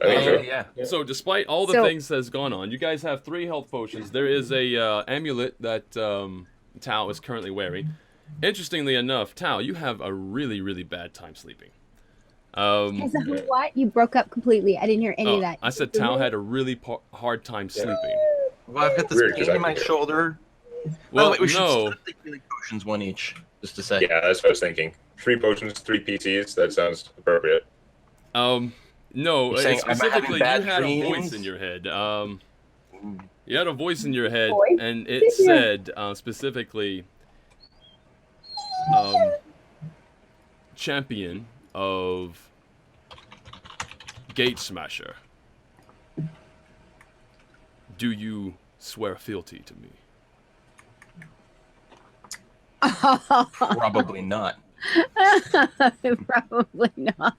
I think so. Yeah. So despite all the things that's gone on, you guys have 3 health potions. There is a amulet that Tao is currently wearing. Interestingly enough, Tao, you have a really, really bad time sleeping. Because of what? You broke up completely. I didn't hear any of that. I said Tao had a really hard time sleeping. Well, I've got this Weird, 'cause pain I in my think- shoulder. Well, we should no. start the healing potions, one each, just to say. Yeah, that's what I was thinking. 3 potions, 3 PTs. That sounds appropriate. No, You're saying I'm specifically you having had bad a voice dreams? in your head. You had a voice in your head, Voice? and it said specifically, champion of Gate Smasher. Do you swear fealty to me? Probably not. Probably not.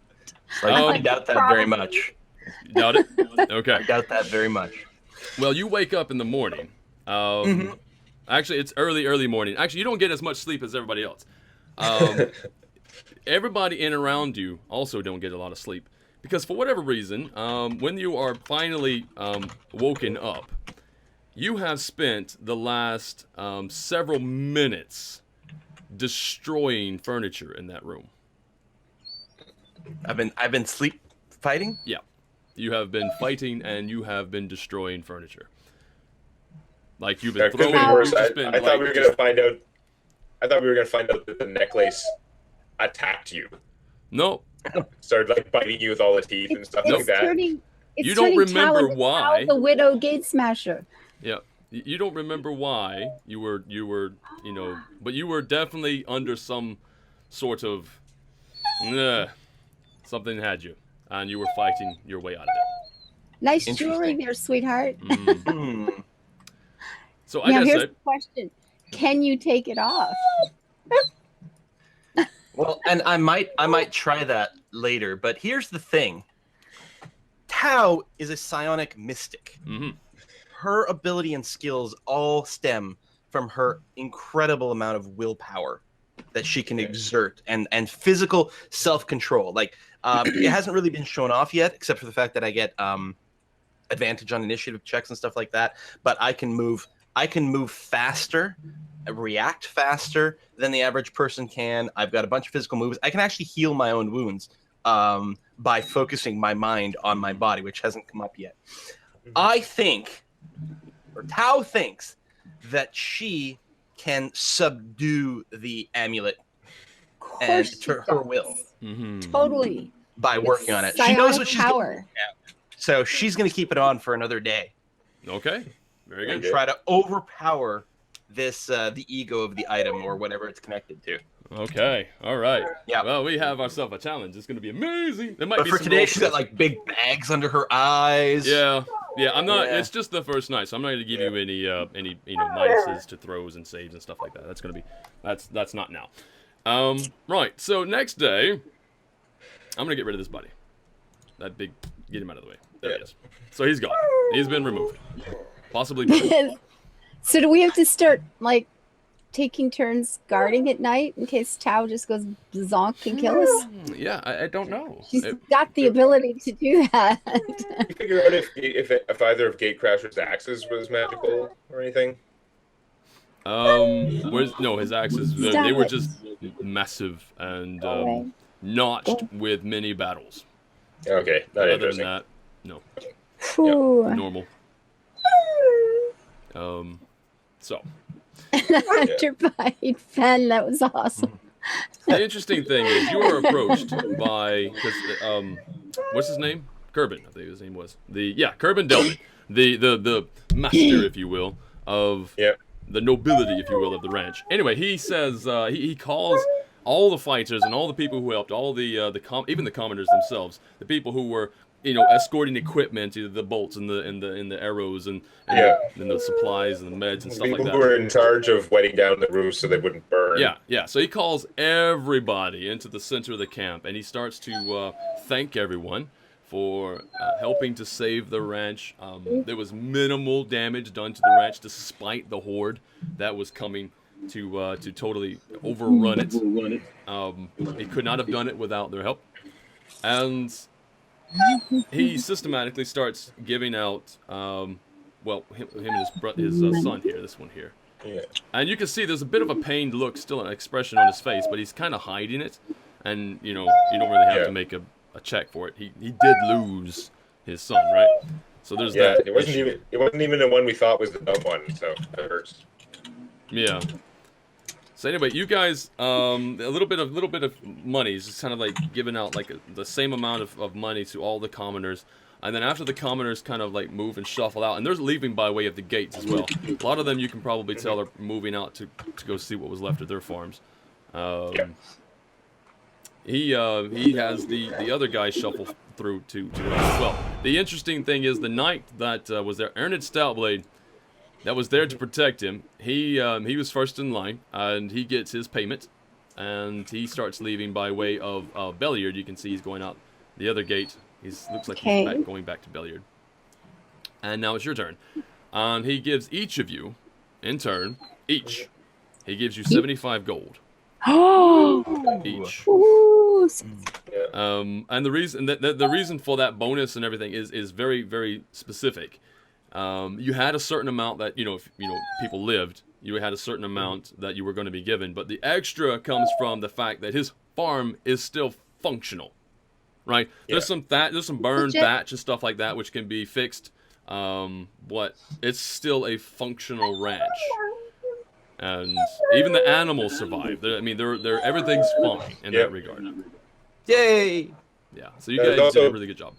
I doubt that very much. You doubt it? Okay. I doubt that very much. Well, you wake up in the morning. Actually, it's early morning. Actually, you don't get as much sleep as everybody else. Everybody in around you also don't get a lot of sleep. Because for whatever reason, when you are finally woken up, you have spent the last several minutes destroying furniture in that room. I've been sleep fighting? Yeah. You have been fighting and you have been destroying furniture. Like you've been That could throwing. be worse. you've I just been, thought we were like, gonna find out. I thought we were gonna find out that the necklace attacked you. No. Started like biting you with all the teeth and stuff like that. You don't remember Tao why. the Widow Gate Smasher. Yeah. You don't remember why you were, but you were definitely under some sort of, something had you, and you were fighting your way out of it. Nice jewelry there, sweetheart. So I Now guess here's the question: can you take it off? Well, and I might try that later, but here's the thing. Tao is a psionic mystic. Her ability and skills all stem from her incredible amount of willpower that she can exert and physical self-control. Like, it hasn't really been shown off yet, except for the fact that I get advantage on initiative checks and stuff like that. But I can move faster, react faster than the average person can. I've got a bunch of physical moves. I can actually heal my own wounds by focusing my mind on my body, which hasn't come up yet. I think, or Tao thinks, that she can subdue the amulet and to her will Totally. by working on it. She Psionic knows what she's power. doing. So she's going to keep it on for another day. Okay. Very And good. try to overpower this the ego of the item or whatever it's connected to. Okay. All right. Yeah. Well, we have ourselves a challenge. It's going to be amazing. There might But be for some today, roles she's for got this. like big bags under her eyes. Yeah. I'm not. Yeah. It's just the first night, so I'm not going to give you any minuses to throws and saves and stuff like that. That's going to be. That's not now. Right. So next day, I'm going to get rid of this buddy. That big. Get him out of the way. There he is. So he's gone. He's been removed. Possibly. Burned. So do we have to start like taking turns guarding at night in case Tao just goes zonk and kill us? Yeah. I don't know. She's got the ability to do that. You figure out if either of Gatecrasher's axes was magical or anything? No, his axes. They were just massive and Okay. notched with many battles. Okay, not Other interesting. than that, no. Phew. Normal. So Electrified fan. That was awesome. the interesting thing is you are approached by what's his name? Kerbin, I think his name was. Kerbin Delvin, the master, if you will, of the nobility, if you will, of the ranch. Anyway, he says he calls all the fighters and all the people who helped, all even the commoners themselves, the people who were escorting equipment, either the bolts and the arrows and the supplies and the meds and stuff People like who that. were in charge of wetting down the roofs so they wouldn't burn. Yeah. So he calls everybody into the center of the camp, and he starts to thank everyone for helping to save the ranch. There was minimal damage done to the ranch despite the horde that was coming to totally overrun it. He could not have done it without their help. And he systematically starts giving out, well, him and his son here, this one here. Yeah. And you can see there's a bit of a pained look, still an expression on his face, but he's kind of hiding it. And, you know, you don't really have to make a check for it. He did lose his son, right? So there's that. It wasn't even the one we thought was the dumb one, so that hurts. Yeah. So anyway, you guys, a little bit of money is just kind of like giving out like the same amount of money to all the commoners, and then after the commoners kind of like move and shuffle out, and they're leaving by way of the gates as well. A lot of them you can probably tell are moving out to go see what was left of their farms. He has the other guy shuffle through to as well. The interesting thing is the knight that was there, Ernest Stoutblade, that was there to protect him. He was first in line, and he gets his payment, and he starts leaving by way of Belliard. You can see he's going out the other gate. Looks like he's going back to Belliard. And now it's your turn. And he gives each of you, in turn, he gives you 75 gold. Each. And the reason for that bonus and everything is very, very specific. You had a certain amount that, if people lived, you had a certain amount that you were going to be given, but the extra comes from the fact that his farm is still functional, right? Yeah. There's some burned thatch and stuff like that, which can be fixed, but it's still a functional ranch. And even the animals survive. Everything's fine in that regard. Yay! Yeah, so you guys did a really good job.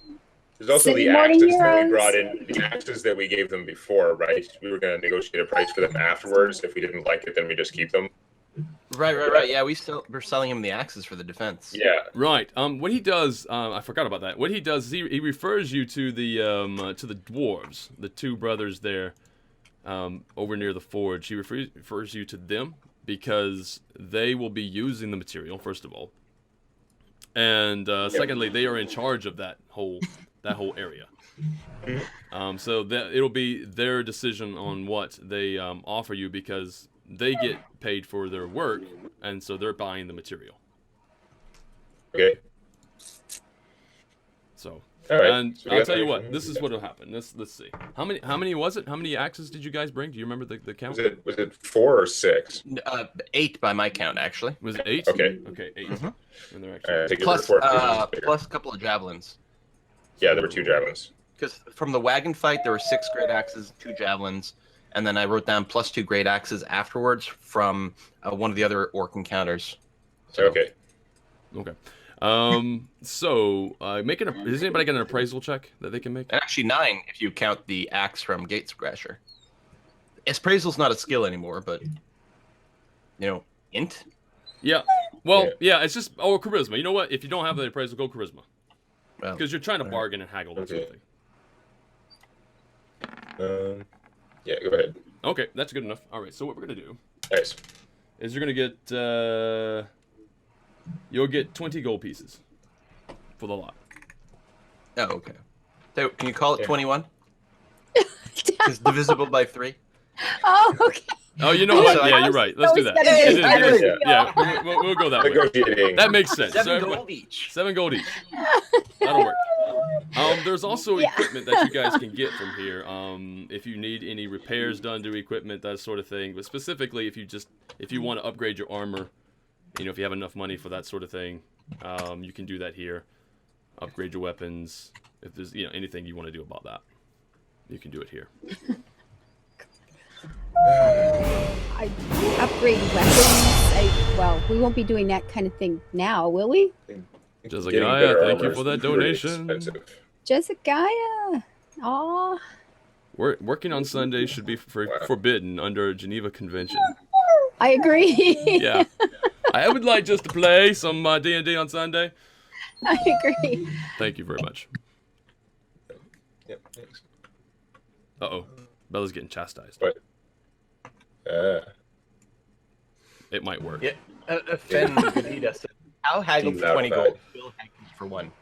There's also the axes that we brought in, the axes that we gave them before, right? We were going to negotiate a price for them afterwards. If we didn't like it, then we just keep them. Right. Yeah, we're selling him the axes for the defense. Yeah. Right. What he does, I forgot about that. What he does is he refers you to the dwarves, the two brothers there, over near the forge. He refers you to them because they will be using the material, first of all, and secondly, they are in charge of that whole area. So that it'll be their decision on what they offer you because they get paid for their work, and so they're buying the material. Okay. So, right. And I'll tell you what, this is what will happen. Let's see. How many was it? How many axes did you guys bring? Do you remember the count? Was it 4 or 6? 8 by my count, actually. Was it 8? Okay. Okay, 8. Mm-hmm. And they're actually plus a couple of javelins. Yeah, there were 2 javelins. Because from the wagon fight, there were 6 great axes, 2 javelins, and then I wrote down plus 2 great axes afterwards from one of the other orc encounters. So, okay. So does anybody get an appraisal check that they can make? Actually 9 if you count the axe from Gatescrasher. Appraisal's not a skill anymore, but int. Yeah. Well, yeah, it's just charisma. You know what? If you don't have the appraisal, go charisma. Because you're trying to bargain and haggle that sort of thing. Yeah, go ahead. Okay, that's good enough. All right, so what we're gonna do Nice. is you're gonna get you'll get 20 gold pieces for the lot. Oh, okay. So can you call it 21? It's divisible by 3. Oh, okay. Oh, you know what? Yeah, you're right. Let's do that. Yeah, we'll go that way. That makes sense. 7 gold each. 7 gold each. That'll work. There's also equipment that you guys can get from here. If you need any repairs done to equipment, that sort of thing. But specifically, if you want to upgrade your armor, if you have enough money for that sort of thing, you can do that here. Upgrade your weapons. If there's anything you want to do about that, you can do it here. I upgrade weapons. We won't be doing that kind of thing now, will we? Jessica, thank you for that donation. Jessica, aw. Working on Sundays should be forbidden under Geneva Convention. I agree. Yeah, I would like just to play some D&D on Sunday. I agree. Thank you very much. Yep, thanks. Uh-oh, Bella's getting chastised. What? It might work. Yeah, Fen Benita said, I'll haggle for 20 gold. Bill haggles for 1.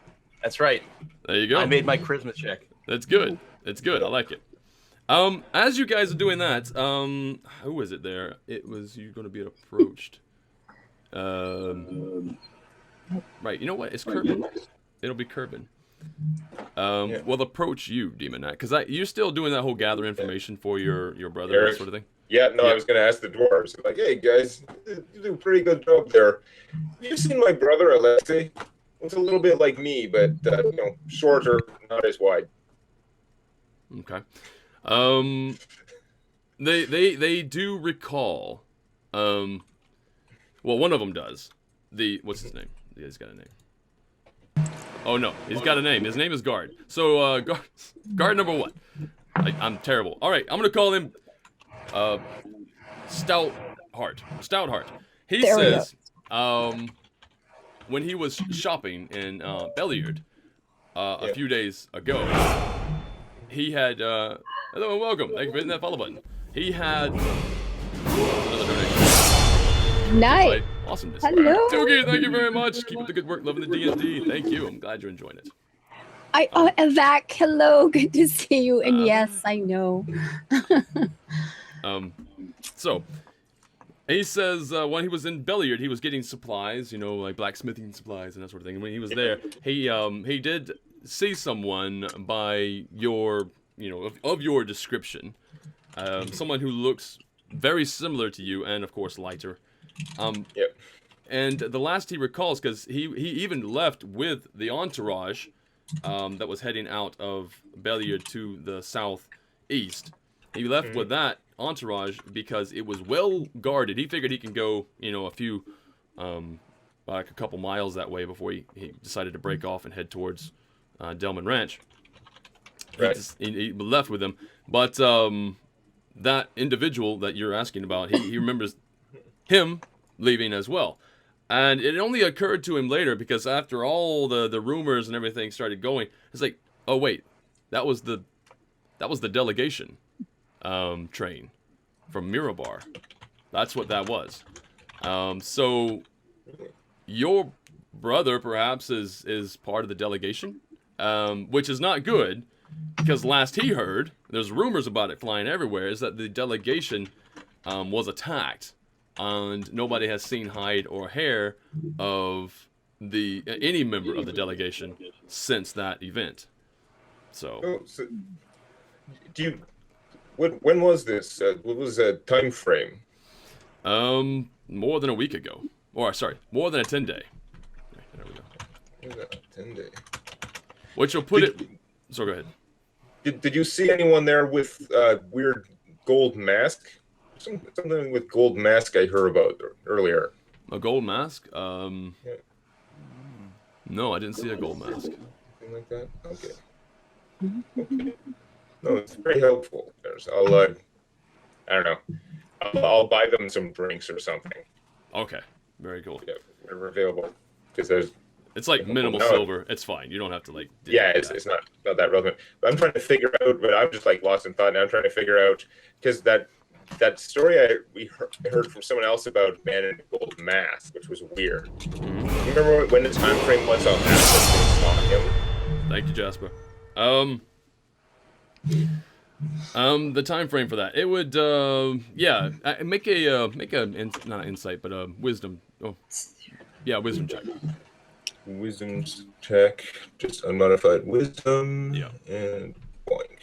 That's right. There you go. I made my charisma check. That's good. It's good. I like it. As you guys are doing that, who was it there? It was you going to be approached. Right. You know what? It's Kerbin. It'll be Kerbin. will approach you, Demon Knight, because you're still doing that whole gather information for your brother, Eric. that sort of thing. Yeah, no, I was going to ask the dwarves. Like, hey, guys, you do a pretty good job there. You've seen my brother, Alexei? It's a little bit like me, but, shorter, not as wide. Okay. They do recall. Well, one of them does. What's his name? He's got a name. Oh, no. He's got a name. His name is Guard. So, guard number 1. I'm terrible. All right, I'm going to call him Stoutheart. He says, when he was shopping in Belliard a few days ago, he had, hello and welcome. Thank you for hitting that follow button. He had another donation. Nice. Awesomeness. Hello. Doogie, thank you very much. Keep up the good work. Loving the D&D. Thank you. I'm glad you're enjoying it. Evac, hello. Good to see you. And yes, I know. So, he says when he was in Belliard, he was getting supplies, like blacksmithing supplies and that sort of thing. And when he was there, he did see someone by your, of your description. Someone who looks very similar to you and, of course, lighter. And the last he recalls, because he even left with the entourage that was heading out of Belliard to the southeast. He left with that entourage because it was well guarded. He figured he can go, a few, like a couple miles that way before he decided to break off and head towards Delman Ranch. Right. He left with them. But that individual that you're asking about, he remembers him leaving as well. And it only occurred to him later because after all the rumors and everything started going, it's like, oh wait, that was the delegation train from Mirabar. That's what that was. So your brother perhaps is part of the delegation, which is not good because last he heard, there's rumors about it flying everywhere, is that the delegation was attacked. And nobody has seen hide or hair of any member of the delegation since that event. So when was this? What was the time frame? More than a week ago. Or sorry, more than a 10-day. There we go. 10-day. Which will put it. So go ahead. Did you see anyone there with weird gold mask? Something with gold mask I heard about earlier. A gold mask? No, I didn't see a gold mask. Something like that? Okay. No, it's very helpful. I don't know. I'll buy them some drinks or something. Okay, very cool. Yeah, they're available. Because it's like minimal silver. It's fine. You don't have to like. Yeah, it's not that relevant. But I'm trying to figure out. But I'm just like lost in thought now. I'm trying to figure out because that story we heard from someone else about man in a gold mask, which was weird. Mm-hmm. You remember when the time frame was on that? Him? Thank you, Jasper. The time frame for that, it would make not an insight but a wisdom. Oh, yeah, wisdom check. Wisdom check, just unmodified wisdom. Yeah. And boink.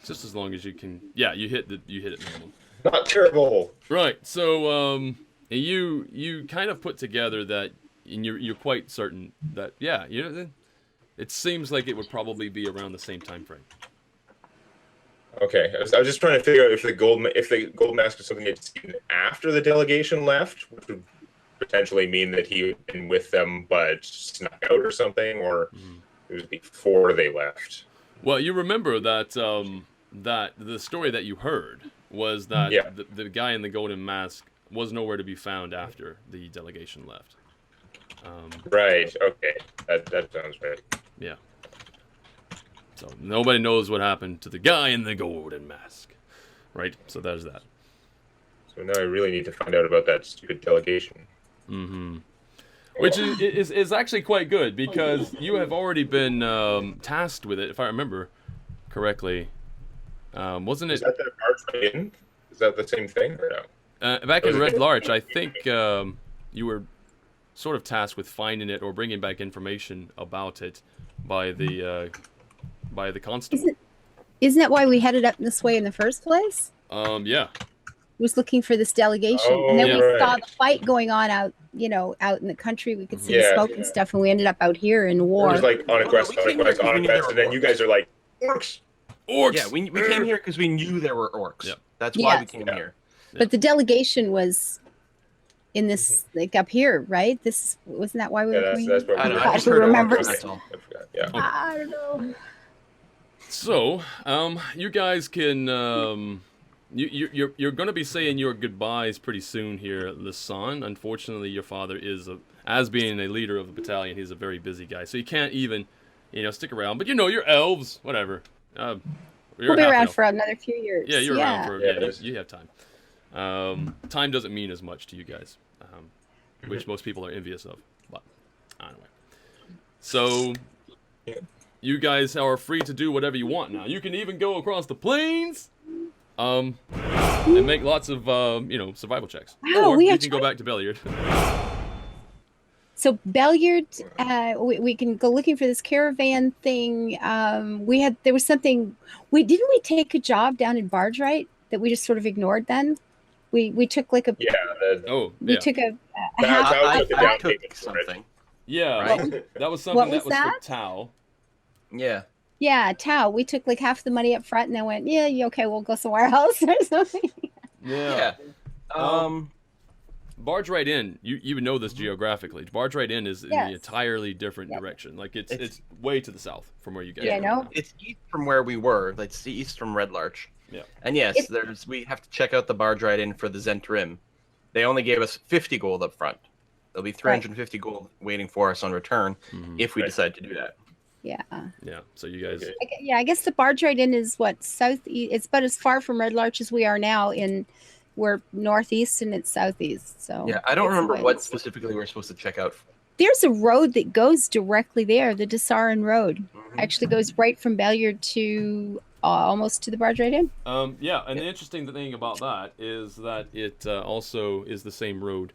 Just as long as you can. Yeah, you hit it normal. Not terrible. Right. So you kind of put together that, and you're quite certain that it seems like it would probably be around the same time frame. Okay, I was just trying to figure out if the gold mask was something they'd seen after the delegation left, which would potentially mean that he had been with them but snuck out or something, or it was before they left. Well, you remember that that the story that you heard was that the guy in the golden mask was nowhere to be found after the delegation left. Right. Okay. That sounds right. Yeah. So nobody knows what happened to the guy in the golden mask, right? So there's that. So now I really need to find out about that stupid delegation. Mm-hmm. Which is actually quite good because you have already been tasked with it, if I remember correctly. Wasn't it? Is that the March Inn? Is that the same thing or no? Back in Red Larch, I think you were sort of tasked with finding it or bringing back information about it by the constable. Isn't that why we headed up this way in the first place? Yeah. Was looking for this delegation, Oh, and then yeah. we saw right. the fight going on out, out in the country. We could see the Yeah. smoke and stuff, and we ended up out here in It war. was like on a quest, we came here 'cause we knew there and then were you guys are like, orcs. Orcs. Yeah, we came here because we knew there were orcs. Yep. That's why we Yes. came Yeah. here. But the delegation was in this, like up here, right? This wasn't that why we Yeah, were coming? that's what I we don't know. were- I just Who heard remembers? orcs, that's all. I forgot. Yeah. I don't know. So, you guys can you're going to be saying your goodbyes pretty soon here, Lisanne. Unfortunately, your father is as being a leader of the battalion, he's a very busy guy, so he can't even stick around. But you're elves, whatever. You're We'll be half around elf. for another few years. Yeah, you're around for Yeah, it is. you have time. Time doesn't mean as much to you guys, which most people are envious of. But anyway, so you guys are free to do whatever you want now. You can even go across the plains, and make lots of survival checks. Wow, or we you have can go back to Belliard. So Belliard, we can go looking for this caravan thing. There was something. Didn't we take a job down in Bargerite that we just sort of ignored then? We took like a Yeah. we took a That's half. how I took the down took payment for it. something. Yeah, Right. that was something What that was was that? for Tau. Yeah. Yeah, Tau. We took like half the money up front and then went, yeah, okay, we'll go somewhere else or something. Yeah. Barge right in. You would know this geographically. Barge right in is in Yes. the entirely different direction. Like it's way to the south from where you guys Yeah, are I know. now. It's east from where we were. Like it's east from Red Larch. Yeah. And yes, It- we have to check out the barge ride in for the Zentrim. They only gave us 50 gold up front. There'll be 350 gold waiting for us on return if we Right. decide to do that. Yeah. Yeah. So you guys. Okay. I guess the barge ride in is what it's about as far from Red Larch as we are now. We're northeast and it's southeast. So Yeah, I don't it's remember nice. what specifically we're supposed to check out. There's a road that goes directly there. The Desarin Road actually goes right from Belliard to almost to the barge ride in. Yeah, and the interesting thing about that is that it also is the same road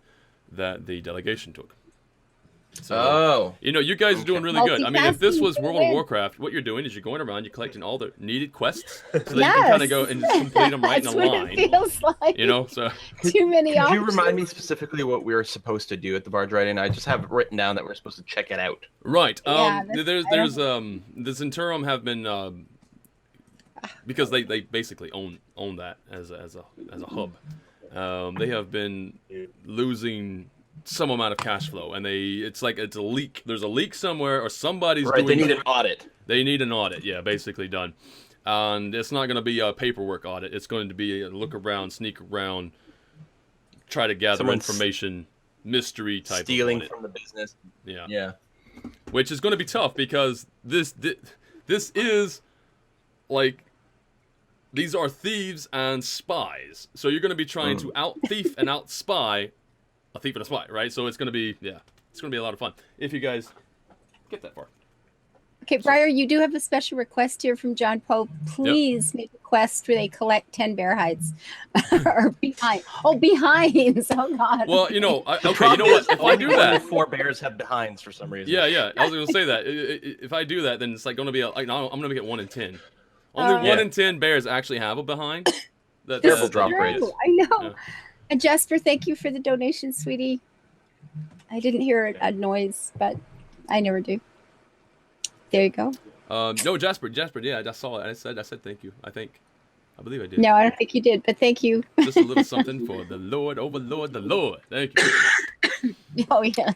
that the delegation took. So, you guys are doing really good. I mean, if this was World of Warcraft, what you're doing is you're going around, you're collecting all the needed quests, so that you can kind of go and just complete them right in a That's what line. it feels like. So Too many Could you options. remind me specifically what we were supposed to do at the barge ride in? I just have it written down that we're supposed to check it out. right. Yeah, There's the Zentrum have been because they basically own that as a hub. They have been losing some amount of cash flow, and it's like it's a leak. There's a leak somewhere, or somebody's Right, they doing. need an audit. They need an audit, yeah, basically done. And it's not going to be a paperwork audit. It's going to be a look around, sneak around, try to gather Someone's information, mystery type Stealing of audit. from the business. Yeah. Yeah. Which is going to be tough because this is like these are thieves and spies. So you're going to be trying to out thief and out spy a thief and a spy, right? So it's going to be it's going to be a lot of fun if you guys get that far. Okay, Briar, you do have a special request here from John Pope. Please make a quest where they collect 10 bear hides. Or behind. Oh, behinds. Oh, God. Well, okay, you know what? If I do that, 4 bears have behinds for some reason. yeah, I was going to say that. If I do that, then it's like going to be I'm going to get 1 in 10. Only 1 in 10 bears actually have a behind. Terrible drop True, rates. I know. Yeah. And Jasper, thank you for the donation, sweetie. I didn't hear a noise, but I never do. There you go. No, Jasper, yeah, I saw it. I said thank you. I believe I did. No, I don't think you did, but thank you. Just a little something for the Lord, overlord, the Lord. Thank you. Oh, yes.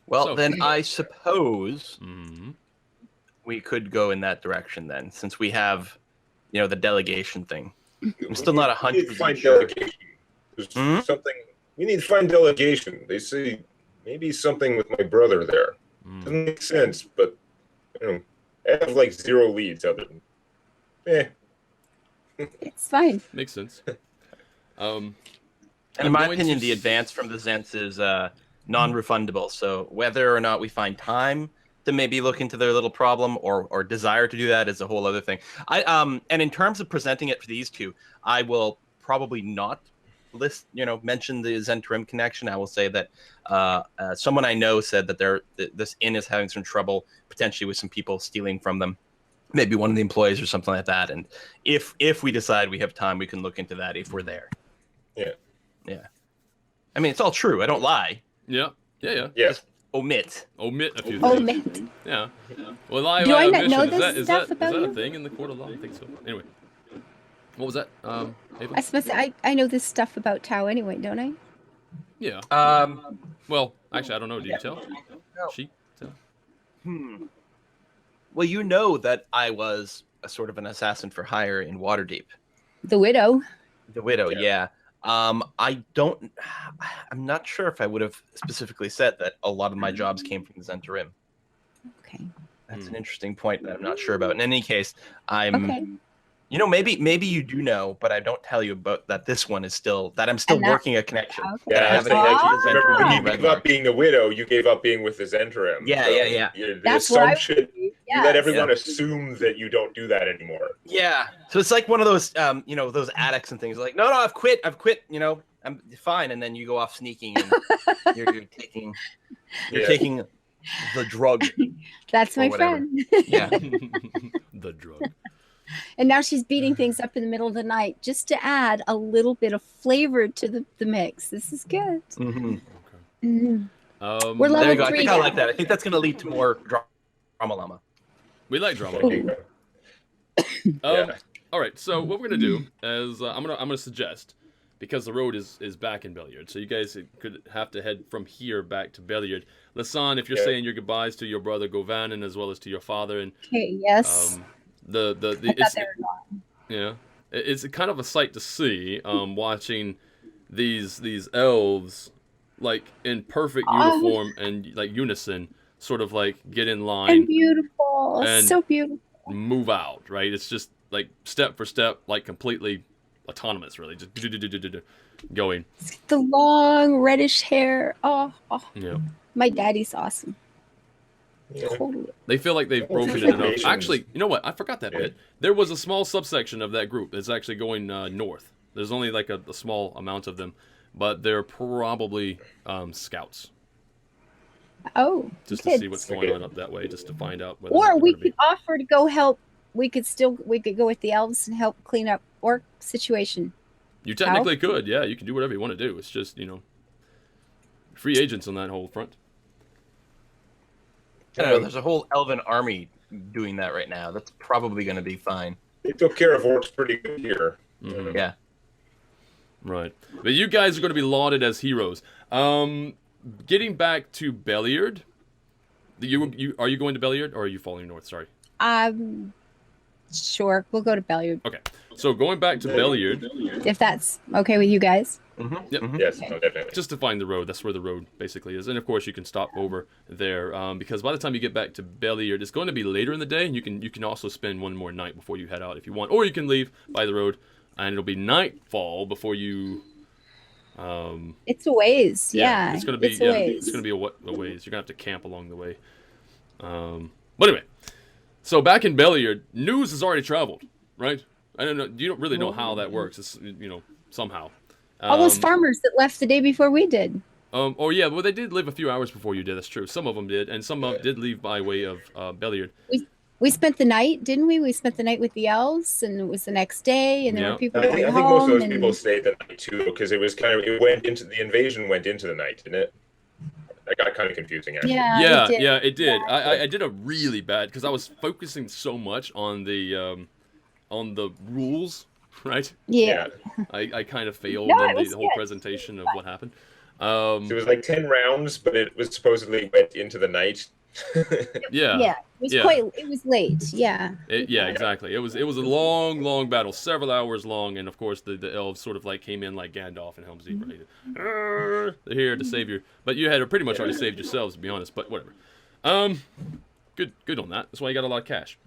Well, So- then I suppose Mhm. we could go in that direction then, since we have, the delegation thing. I'm still not We need to 100% find sure. delegation. There's Hmm? something. We need to find delegation. They say maybe something with my brother there. Doesn't make sense, but I have like 0 leads other than. It's fine. Makes sense. And I'm in my going opinion, to the advance from the Zents is non-refundable. So whether or not we find time to maybe look into their little problem or desire to do that is a whole other thing. And in terms of presenting it for these two, I will probably not mention the Zentrim connection, I will say that someone I know said that this inn is having some trouble potentially with some people stealing from them. Maybe one of the employees or something like that. And if we decide we have time, we can look into that if we're there. Yeah. Yeah. I mean, it's all true. I don't lie. Yeah. Just omit a few things. Omit. Yeah. Well, lie Do I not omission, know is this that stuff about a you? thing in the court of law? I think so. Anyway. What was that? Ava? I suppose I know this stuff about Tao anyway, don't I? Yeah. Well, actually, I don't know. Did you tell? No. She tell? Well, you know that I was a sort of an assassin for hire in Waterdeep. The widow. The widow, yeah. I'm not sure if I would have specifically said that a lot of my jobs came from the Zentrim. Okay. That's an interesting point that I'm not sure about. In any case, I'm. Okay. Maybe you do know, but I don't tell you about that. This one is still that I'm still working a connection. Okay. That I Yeah, haven't so like, connected to remember when you Zentrim. gave up being the widow, you gave up being with the Zentrim. Yeah. The That's what I assumption would do. you Yes. let everyone assume that you don't do that anymore. Yeah. So it's like one of those, those addicts and things. Like, no, I've quit. I'm fine. And then you go off sneaking, and you're taking the drug. That's my whatever. friend. Yeah. The drug. And now she's beating things up in the middle of the night just to add a little bit of flavor to the mix. This is good. Mm-hmm. Mhm. There We're level There you go. I 3 think I now. like that. I think that's going to lead to more drama llama. We like drama. Ooh. Yeah. All right. So what we're gonna do is I'm gonna suggest, because the road is back in Belliard, so you guys could have to head from here back to Belliard. Lasan, if you're saying your goodbyes to your brother Govanen as well as to your father, and Okay, yes. I thought it's they were gone. yeah, it's kind of a sight to see, watching these elves like in perfect uniform and like unison, sort of like get in And line, beautiful. and- So beautiful. move out. Right? It's just like step for step, like completely autonomous, really, just going. The long reddish hair. Oh, Yeah. my daddy's awesome. Yeah. Totally. They feel like they've broken it enough. Formations. Actually, you know what? I forgot that bit. There was a small subsection of that group that's actually going north. There's only like a small amount of them, but they're probably scouts. Oh, Just good. to see what's going on up that way, just to find out whether Or they're we gonna be- could offer to go help. We could go with the elves and help clean up orc situation. You technically could, yeah. You can do whatever you want to do. It's just, free agents on that whole front. I don't know. There's a whole elven army doing that right now. That's probably going to be fine. They took care of orcs pretty good here. Mhm. Yeah. Right. But you guys are going to be lauded as heroes. Getting back to Belliard, are you going to Belliard or are you following north? Sorry. Sure, we'll go to Belliard Okay. So going back to Belliard, if that's okay with you guys. Yep. Yes, no, definitely. just to find the road. That's where the road basically is. And of course you can stop over there, because by the time you get back to Belliard, it's going to be later in the day, and you can also spend one more night before you head out if you want, or you can leave by the road, and it'll be nightfall before you. It's a ways, yeah. It's gonna be a ways. it's gonna be a ways. You're gonna have to camp along the way. But anyway, so back in Belliard, news has already traveled, right? I don't know. You don't really know how that works. It's somehow. All those farmers that left the day before we did. Oh yeah, well they did live a few hours before you did. That's true. Some of them did, and some did leave by way of Belliard. We spent the night, didn't we? We spent the night with the elves, and it was the next day, and there were people I going think home. most of those and people stayed the night too, because it was the invasion went into the night, didn't it? That got kind of confusing, actually. Yeah, it did. It did. I did a really bad because I was focusing so much on the rules, right? Yeah. I kind of failed No, in it was the whole good. presentation of what happened. So it was like 10 rounds, but it was supposedly went into the night. Yeah. Yeah. It was late. Yeah. Exactly. It was a long battle, several hours long, and of course the elves sort of like came in like Gandalf and Helm's Deep. Right? They're here to save you, but you had pretty much already saved yourselves, to be honest. But whatever. Good on that. That's why you got a lot of cash.